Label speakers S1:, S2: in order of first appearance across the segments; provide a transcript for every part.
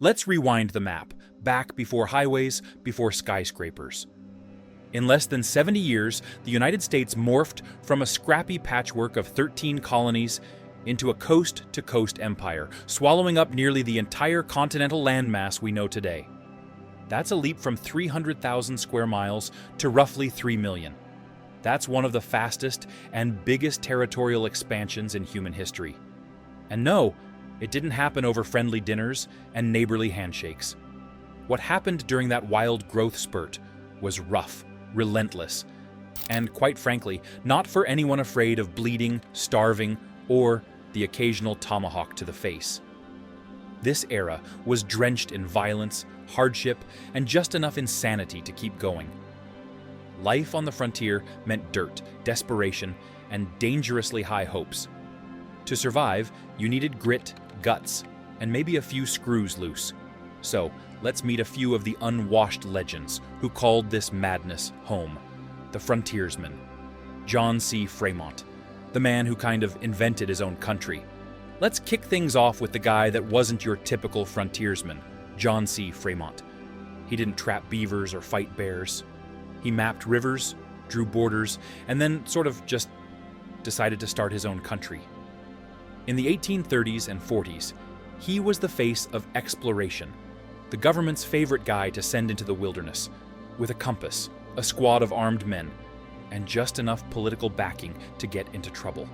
S1: Let's rewind the map, back before highways, before skyscrapers. In less than 70 years, the United States morphed from a scrappy patchwork of 13 colonies into a coast-to-coast empire, swallowing up nearly the entire continental landmass we know today. That's a leap from 300,000 square miles to roughly 3 million. That's one of the fastest and biggest territorial expansions in human history. And no, it didn't happen over friendly dinners and neighborly handshakes. What happened during that wild growth spurt was rough, relentless, and quite frankly, not for anyone afraid of bleeding, starving, or the occasional tomahawk to the face. This era was drenched in violence, hardship, and just enough insanity to keep going. Life on the frontier meant dirt, desperation, and dangerously high hopes. To survive, you needed grit, guts, and maybe a few screws loose. So, let's meet a few of the unwashed legends who called this madness home. The frontiersman. John C. Fremont, the man who kind of invented his own country. Let's kick things off with the guy that wasn't your typical frontiersman, John C. Fremont. He didn't trap beavers or fight bears. He mapped rivers, drew borders, and then sort of just decided to start his own country. In the 1830s and 40s, he was the face of exploration, the government's favorite guy to send into the wilderness, with a compass, a squad of armed men, and just enough political backing to get into trouble.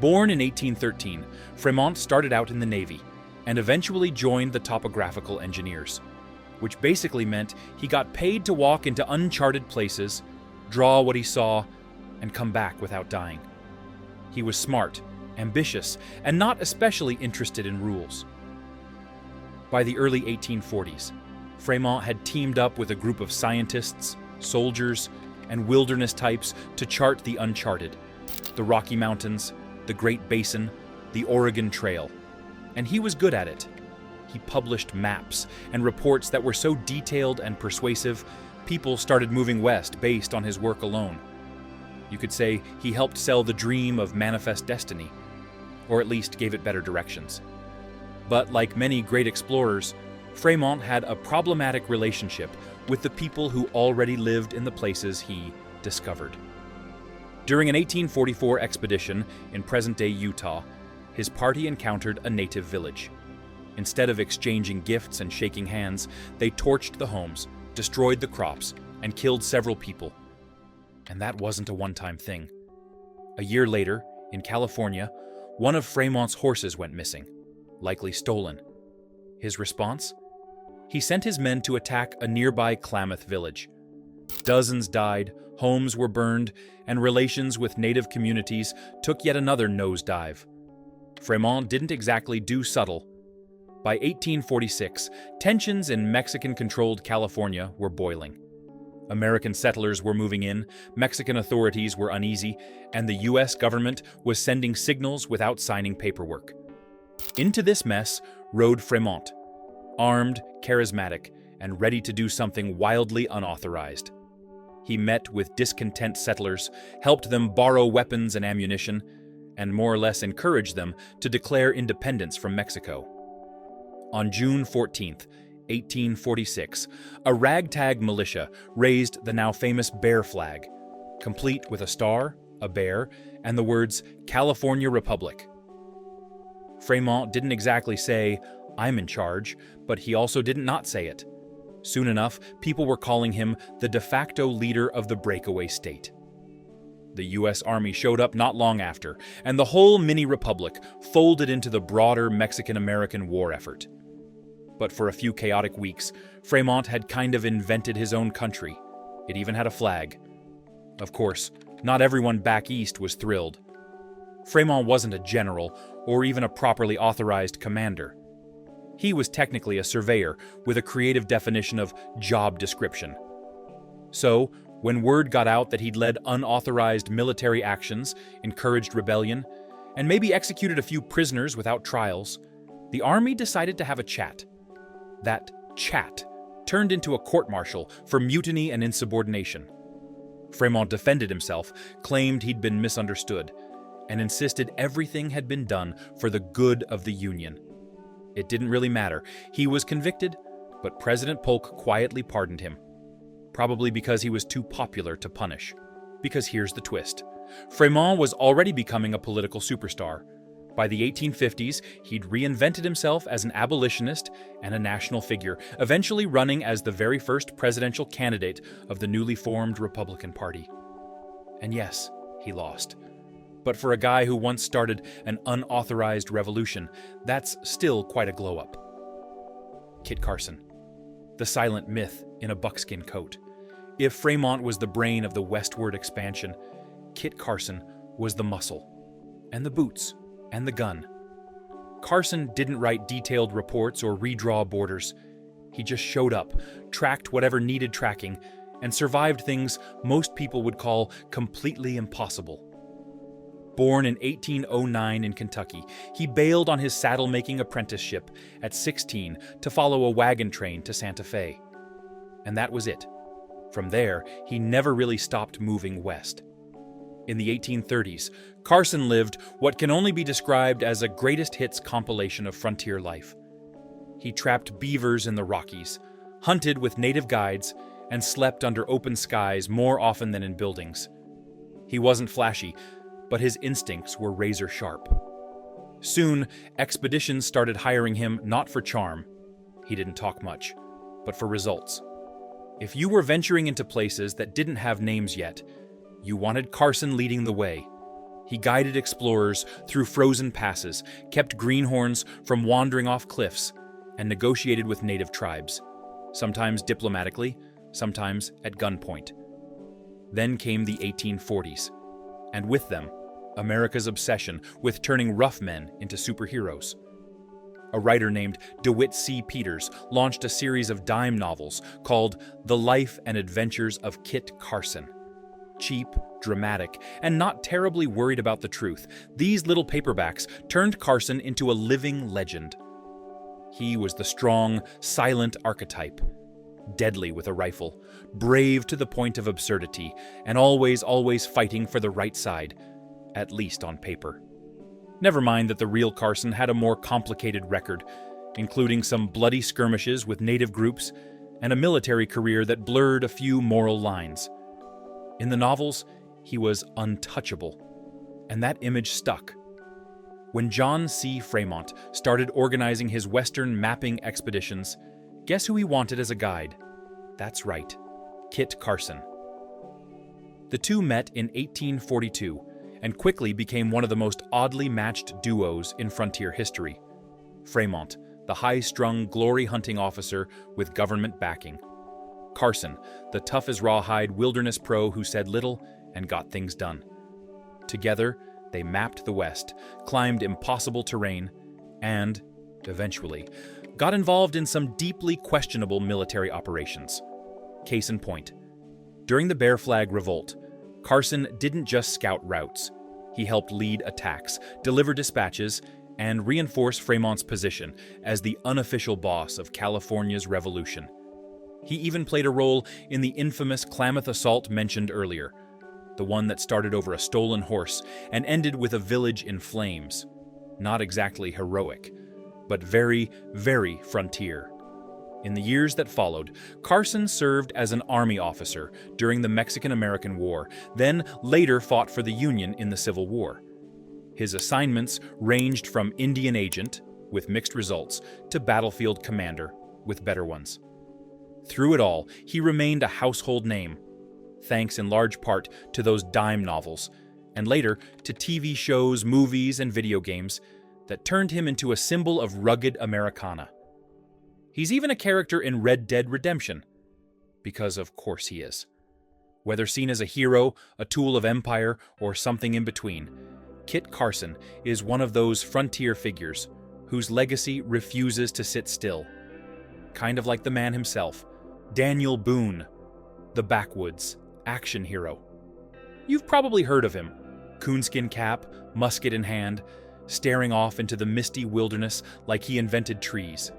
S1: Born in 1813, Fremont started out in the Navy and eventually joined the topographical engineers, which basically meant he got paid to walk into uncharted places, draw what he saw, and come back without dying. He was smart, ambitious, and not especially interested in rules. By the early 1840s, Fremont had teamed up with a group of scientists, soldiers, and wilderness types to chart the uncharted, the Rocky Mountains, the Great Basin, the Oregon Trail. And he was good at it. He published maps and reports that were so detailed and persuasive, people started moving west based on his work alone. You could say he helped sell the dream of manifest destiny, or at least gave it better directions. But like many great explorers, Fremont had a problematic relationship with the people who already lived in the places he discovered. During an 1844 expedition in present-day Utah, his party encountered a native village. Instead of exchanging gifts and shaking hands, they torched the homes, destroyed the crops, and killed several people. And that wasn't a one-time thing. A year later, in California, one of Fremont's horses went missing, likely stolen. His response? He sent his men to attack a nearby Klamath village. Dozens died, homes were burned, and relations with native communities took yet another nosedive. Fremont didn't exactly do subtle. By 1846, tensions in Mexican-controlled California were boiling. American settlers were moving in, Mexican authorities were uneasy, and the U.S. government was sending signals without signing paperwork. Into this mess rode Fremont, armed, charismatic, and ready to do something wildly unauthorized. He met with discontent settlers, helped them borrow weapons and ammunition, and more or less encouraged them to declare independence from Mexico. On June 14, 1846, a ragtag militia raised the now famous Bear flag, complete with a star, a bear, and the words California Republic. Fremont didn't exactly say, "I'm in charge," but he also didn't not say it. Soon enough, people were calling him the de facto leader of the breakaway state. The U.S. Army showed up not long after, and the whole mini-republic folded into the broader Mexican-American war effort. But for a few chaotic weeks, Fremont had kind of invented his own country. It even had a flag. Of course, not everyone back east was thrilled. Fremont wasn't a general or even a properly authorized commander. He was technically a surveyor with a creative definition of job description. So, when word got out that he'd led unauthorized military actions, encouraged rebellion, and maybe executed a few prisoners without trials, the army decided to have a chat. That chat turned into a court-martial for mutiny and insubordination. Fremont defended himself, claimed he'd been misunderstood, and insisted everything had been done for the good of the Union. It didn't really matter. He was convicted, but President Polk quietly pardoned him. Probably because he was too popular to punish. Because here's the twist. Fremont was already becoming a political superstar. By the 1850s, he'd reinvented himself as an abolitionist and a national figure, eventually running as the very first presidential candidate of the newly formed Republican Party. And yes, he lost. But for a guy who once started an unauthorized revolution, that's still quite a glow-up. Kit Carson, the silent myth in a buckskin coat. If Fremont was the brain of the westward expansion, Kit Carson was the muscle, and the boots, and the gun. Carson didn't write detailed reports or redraw borders. He just showed up, tracked whatever needed tracking, and survived things most people would call completely impossible. Born in 1809 in Kentucky, he bailed on his saddle-making apprenticeship at 16 to follow a wagon train to Santa Fe. And that was it. From there, he never really stopped moving west. In the 1830s, Carson lived what can only be described as a greatest hits compilation of frontier life. He trapped beavers in the Rockies, hunted with native guides, and slept under open skies more often than in buildings. He wasn't flashy, but his instincts were razor sharp. Soon, expeditions started hiring him not for charm. He didn't talk much, but for results. If you were venturing into places that didn't have names yet, you wanted Carson leading the way. He guided explorers through frozen passes, kept greenhorns from wandering off cliffs, and negotiated with native tribes, sometimes diplomatically, sometimes at gunpoint. Then came the 1840s, and with them, America's obsession with turning rough men into superheroes. A writer named DeWitt C. Peters launched a series of dime novels called The Life and Adventures of Kit Carson. Cheap, dramatic, and not terribly worried about the truth, these little paperbacks turned Carson into a living legend. He was the strong, silent archetype, deadly with a rifle, brave to the point of absurdity, and always fighting for the right side, at least on paper. Never mind that the real Carson had a more complicated record, including some bloody skirmishes with native groups and a military career that blurred a few moral lines. In the novels, he was untouchable, and that image stuck. When John C. Fremont started organizing his Western mapping expeditions, guess who he wanted as a guide? That's right, Kit Carson. The two met in 1842 and quickly became one of the most oddly matched duos in frontier history. Fremont, the high-strung glory-hunting officer with government backing. Carson, the tough-as-rawhide wilderness pro who said little and got things done. Together, they mapped the West, climbed impossible terrain, and, eventually, got involved in some deeply questionable military operations. Case in point, during the Bear Flag Revolt, Carson didn't just scout routes. He helped lead attacks, deliver dispatches, and reinforce Fremont's position as the unofficial boss of California's revolution. He even played a role in the infamous Klamath assault mentioned earlier, the one that started over a stolen horse and ended with a village in flames. Not exactly heroic, but very frontier. In the years that followed, Carson served as an army officer during the Mexican-American War, then later fought for the Union in the Civil War. His assignments ranged from Indian agent, with mixed results, to battlefield commander, with better ones. Through it all, he remained a household name, thanks in large part to those dime novels, and later to TV shows, movies, and video games that turned him into a symbol of rugged Americana. He's even a character in Red Dead Redemption, because of course he is. Whether seen as a hero, a tool of empire, or something in between, Kit Carson is one of those frontier figures whose legacy refuses to sit still. Kind of like the man himself, Daniel Boone, the backwoods action hero. You've probably heard of him, coonskin cap, musket in hand, staring off into the misty wilderness like he invented trees.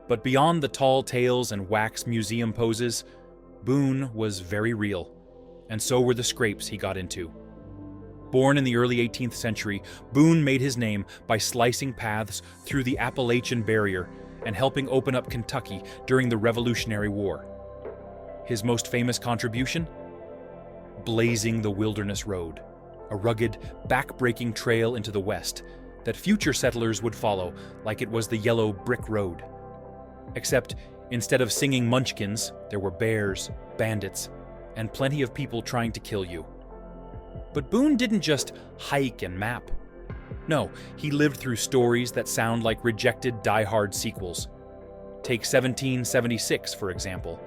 S1: But beyond the tall tales and wax museum poses, Boone was very real, and so were the scrapes he got into. Born in the early 18th century, Boone made his name by slicing paths through the Appalachian Barrier and helping open up Kentucky during the Revolutionary War. His most famous contribution? Blazing the Wilderness Road, a rugged, back-breaking trail into the West that future settlers would follow like it was the yellow brick road. Except, instead of singing munchkins, there were bears, bandits, and plenty of people trying to kill you. But Boone didn't just hike and map. No, he lived through stories that sound like rejected Die Hard sequels. Take 1776, for example.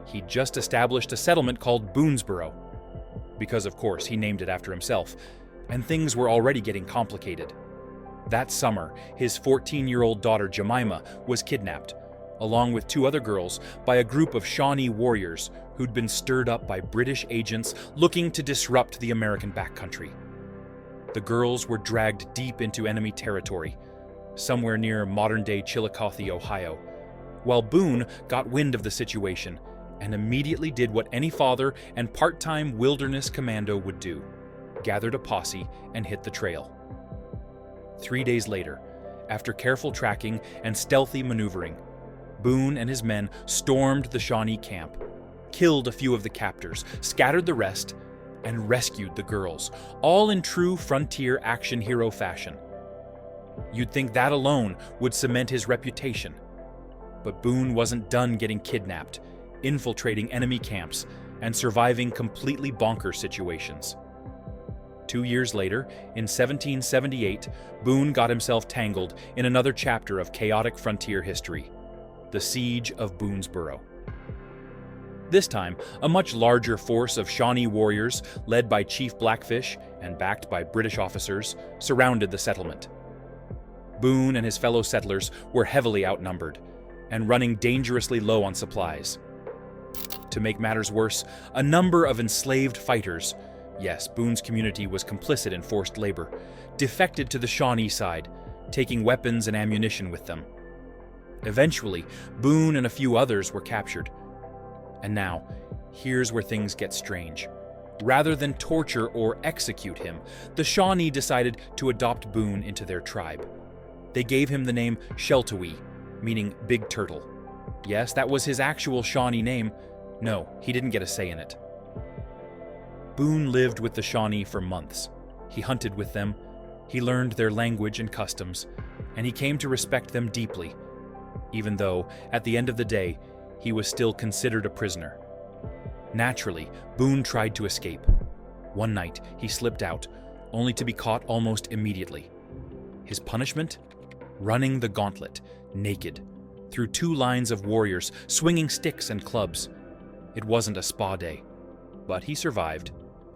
S1: He just established a settlement called Boonesboro, because of course he named it after himself, and things were already getting complicated. That summer, his 14-year-old daughter Jemima was kidnapped, along with 2 other girls, by a group of Shawnee warriors who'd been stirred up by British agents looking to disrupt the American backcountry. The girls were dragged deep into enemy territory, somewhere near modern-day Chillicothe, Ohio, while Boone got wind of the situation and immediately did what any father and part-time wilderness commando would do: gathered a posse and hit the trail. 3 days later, after careful tracking and stealthy maneuvering, Boone and his men stormed the Shawnee camp, killed a few of the captors, scattered the rest, and rescued the girls, all in true frontier action hero fashion. You'd think that alone would cement his reputation. But Boone wasn't done getting kidnapped, infiltrating enemy camps, and surviving completely bonkers situations. 2 years later, in 1778, Boone got himself tangled in another chapter of chaotic frontier history: the Siege of Boonesboro. This time, a much larger force of Shawnee warriors, led by Chief Blackfish and backed by British officers, surrounded the settlement. Boone and his fellow settlers were heavily outnumbered and running dangerously low on supplies. To make matters worse, a number of enslaved fighters — yes, Boone's community was complicit in forced labor — defected to the Shawnee side, taking weapons and ammunition with them. Eventually, Boone and a few others were captured. And now, here's where things get strange. Rather than torture or execute him, the Shawnee decided to adopt Boone into their tribe. They gave him the name Sheltowee, meaning Big Turtle. Yes, that was his actual Shawnee name. No, he didn't get a say in it. Boone lived with the Shawnee for months. He hunted with them, he learned their language and customs, and he came to respect them deeply, even though, at the end of the day, he was still considered a prisoner. Naturally, Boone tried to escape. One night, he slipped out, only to be caught almost immediately. His punishment? Running the gauntlet, naked, through 2 lines of warriors swinging sticks and clubs. It wasn't a spa day, but he survived,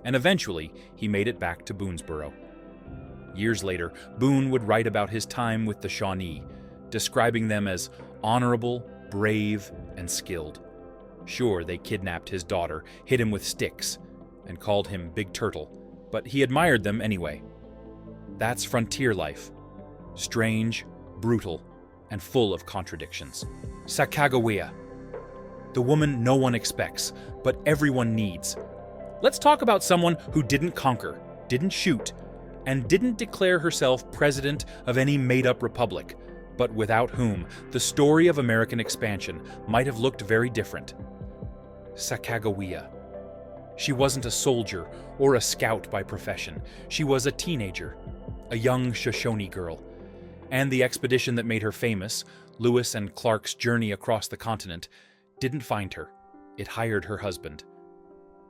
S1: and eventually he made it back to Boonesboro. Years later, Boone would write about his time with the Shawnee, describing them as honorable, brave, and skilled. Sure, they kidnapped his daughter, hit him with sticks, and called him Big Turtle, but he admired them anyway. That's frontier life. Strange, brutal, and full of contradictions. Sacagawea, the woman no one expects, but everyone needs. Let's talk about someone who didn't conquer, didn't shoot, and didn't declare herself president of any made-up republic, but without whom the story of American expansion might have looked very different. Sacagawea. She wasn't a soldier or a scout by profession. She was a teenager, a young Shoshone girl. And the expedition that made her famous, Lewis and Clark's journey across the continent, didn't find her. It hired her husband.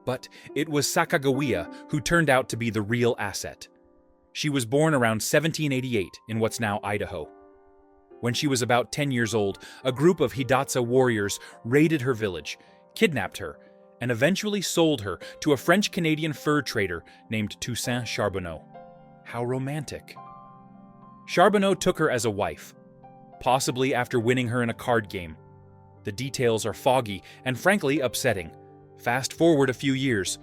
S1: But it was Sacagawea who turned out to be the real asset. She was born around 1788 in what's now Idaho. When she was about 10 years old, a group of Hidatsa warriors raided her village, kidnapped her, and eventually sold her to a French-Canadian fur trader named Toussaint Charbonneau. How romantic. Charbonneau took her as a wife, possibly after winning her in a card game. The details are foggy and frankly upsetting. Fast forward a few years,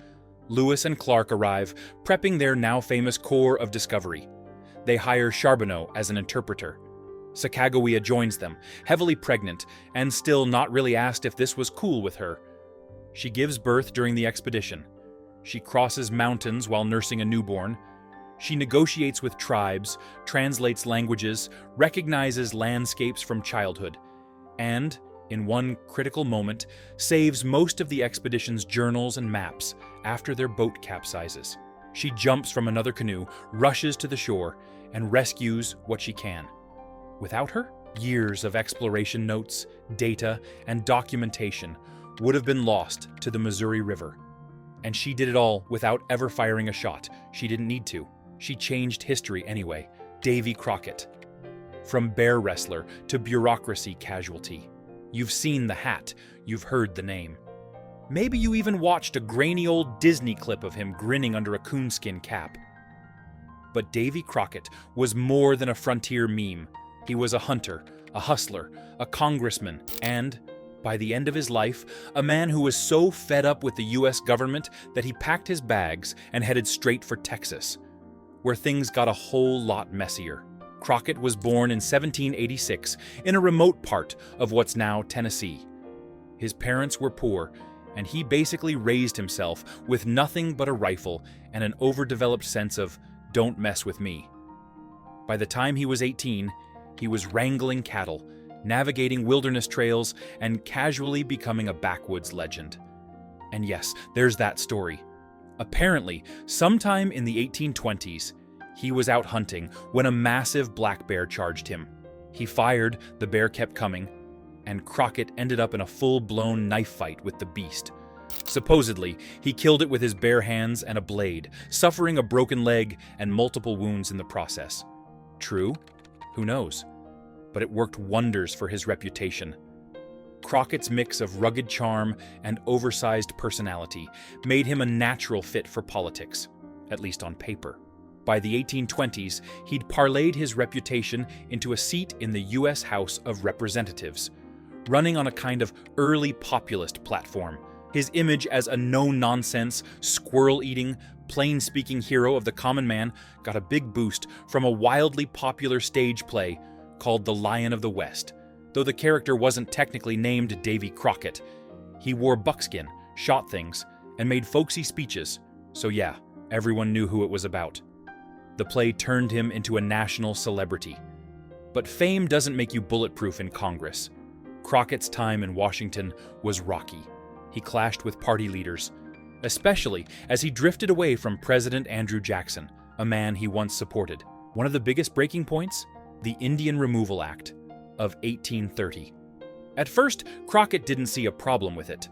S1: Lewis and Clark arrive, prepping their now famous Corps of Discovery. They hire Charbonneau as an interpreter. Sacagawea joins them, heavily pregnant, and still not really asked if this was cool with her. She gives birth during the expedition. She crosses mountains while nursing a newborn. She negotiates with tribes, translates languages, recognizes landscapes from childhood, and, in one critical moment, saves most of the expedition's journals and maps after their boat capsizes. She jumps from another canoe, rushes to the shore, and rescues what she can. Without her, years of exploration notes, data, and documentation would have been lost to the Missouri River. And she did it all without ever firing a shot. She didn't need to. She changed history anyway. Davy Crockett. From bear wrestler to bureaucracy casualty. You've seen the hat, you've heard the name. Maybe you even watched a grainy old Disney clip of him grinning under a coonskin cap. But Davy Crockett was more than a frontier meme. He was a hunter, a hustler, a congressman, and, by the end of his life, a man who was so fed up with the US government that he packed his bags and headed straight for Texas, where things got a whole lot messier. Crockett was born in 1786 in a remote part of what's now Tennessee. His parents were poor, and he basically raised himself with nothing but a rifle and an overdeveloped sense of, don't mess with me. By the time he was 18, he was wrangling cattle, navigating wilderness trails, and casually becoming a backwoods legend. And yes, there's that story. Apparently, sometime in the 1820s, he was out hunting when a massive black bear charged him. He fired, the bear kept coming, and Crockett ended up in a full-blown knife fight with the beast. Supposedly, he killed it with his bare hands and a blade, suffering a broken leg and multiple wounds in the process. True? Who knows? But it worked wonders for his reputation. Crockett's mix of rugged charm and oversized personality made him a natural fit for politics, at least on paper. By the 1820s, he'd parlayed his reputation into a seat in the U.S. House of Representatives, running on a kind of early populist platform. His image as a no-nonsense, squirrel-eating, plain-speaking hero of the common man got a big boost from a wildly popular stage play called The Lion of the West, though the character wasn't technically named Davy Crockett. He wore buckskin, shot things, and made folksy speeches, so yeah, everyone knew who it was about. The play turned him into a national celebrity. But fame doesn't make you bulletproof in Congress. Crockett's time in Washington was rocky. He clashed with party leaders, especially as he drifted away from President Andrew Jackson, a man he once supported. One of the biggest breaking points? The Indian Removal Act of 1830. At first, Crockett didn't see a problem with it.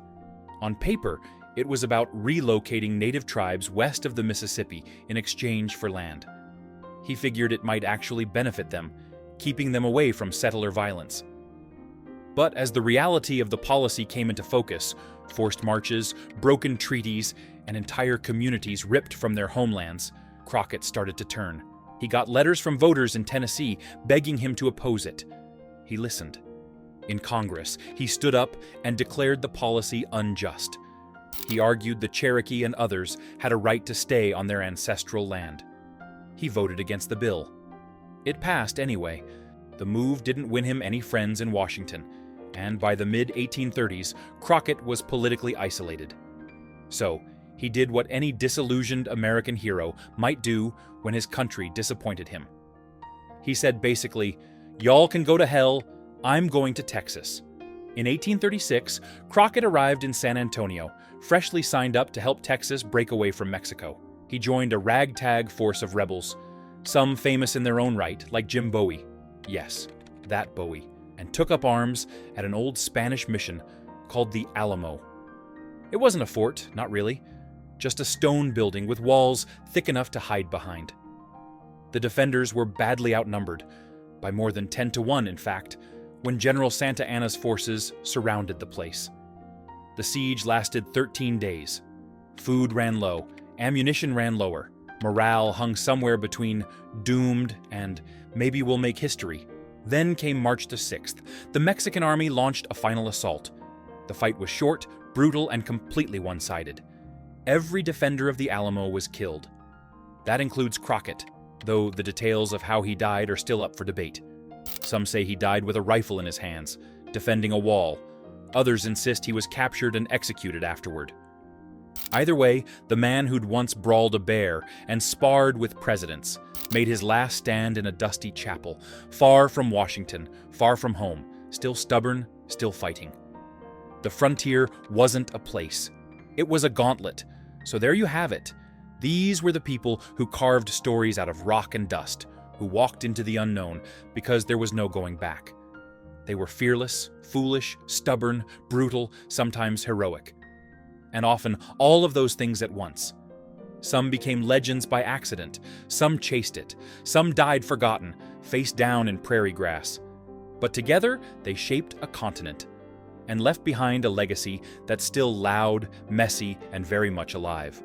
S1: On paper, it was about relocating native tribes west of the Mississippi in exchange for land. He figured it might actually benefit them, keeping them away from settler violence. But as the reality of the policy came into focus, forced marches, broken treaties, and entire communities ripped from their homelands, Crockett started to turn. He got letters from voters in Tennessee begging him to oppose it. He listened. In Congress, he stood up and declared the policy unjust. He argued the Cherokee and others had a right to stay on their ancestral land. He voted against the bill. It passed anyway. The move didn't win him any friends in Washington, and by the mid-1830s, Crockett was politically isolated. So, he did what any disillusioned American hero might do when his country disappointed him. He said basically, "Y'all can go to hell, I'm going to Texas." In 1836, Crockett arrived in San Antonio, freshly signed up to help Texas break away from Mexico. He joined a ragtag force of rebels, some famous in their own right, like Jim Bowie. Yes, that Bowie. And took up arms at an old Spanish mission called the Alamo. It wasn't a fort, not really, just a stone building with walls thick enough to hide behind. The defenders were badly outnumbered, by more than 10 to 1 in fact, when General Santa Anna's forces surrounded the place. The siege lasted 13 days. Food ran low, ammunition ran lower, morale hung somewhere between doomed and maybe we'll make history. Then came March the 6th. The Mexican army launched a final assault. The fight was short, brutal, and completely one-sided. Every defender of the Alamo was killed. That includes Crockett, though the details of how he died are still up for debate. Some say he died with a rifle in his hands, defending a wall. Others insist he was captured and executed afterward. Either way, the man who'd once brawled a bear and sparred with presidents made his last stand in a dusty chapel, far from Washington, far from home, still stubborn, still fighting. The frontier wasn't a place. It was a gauntlet. So there you have it. These were the people who carved stories out of rock and dust, who walked into the unknown because there was no going back. They were fearless, foolish, stubborn, brutal, sometimes heroic. And often all of those things at once. Some became legends by accident, some chased it, some died forgotten, face down in prairie grass. But together they shaped a continent and left behind a legacy that's still loud, messy, and very much alive.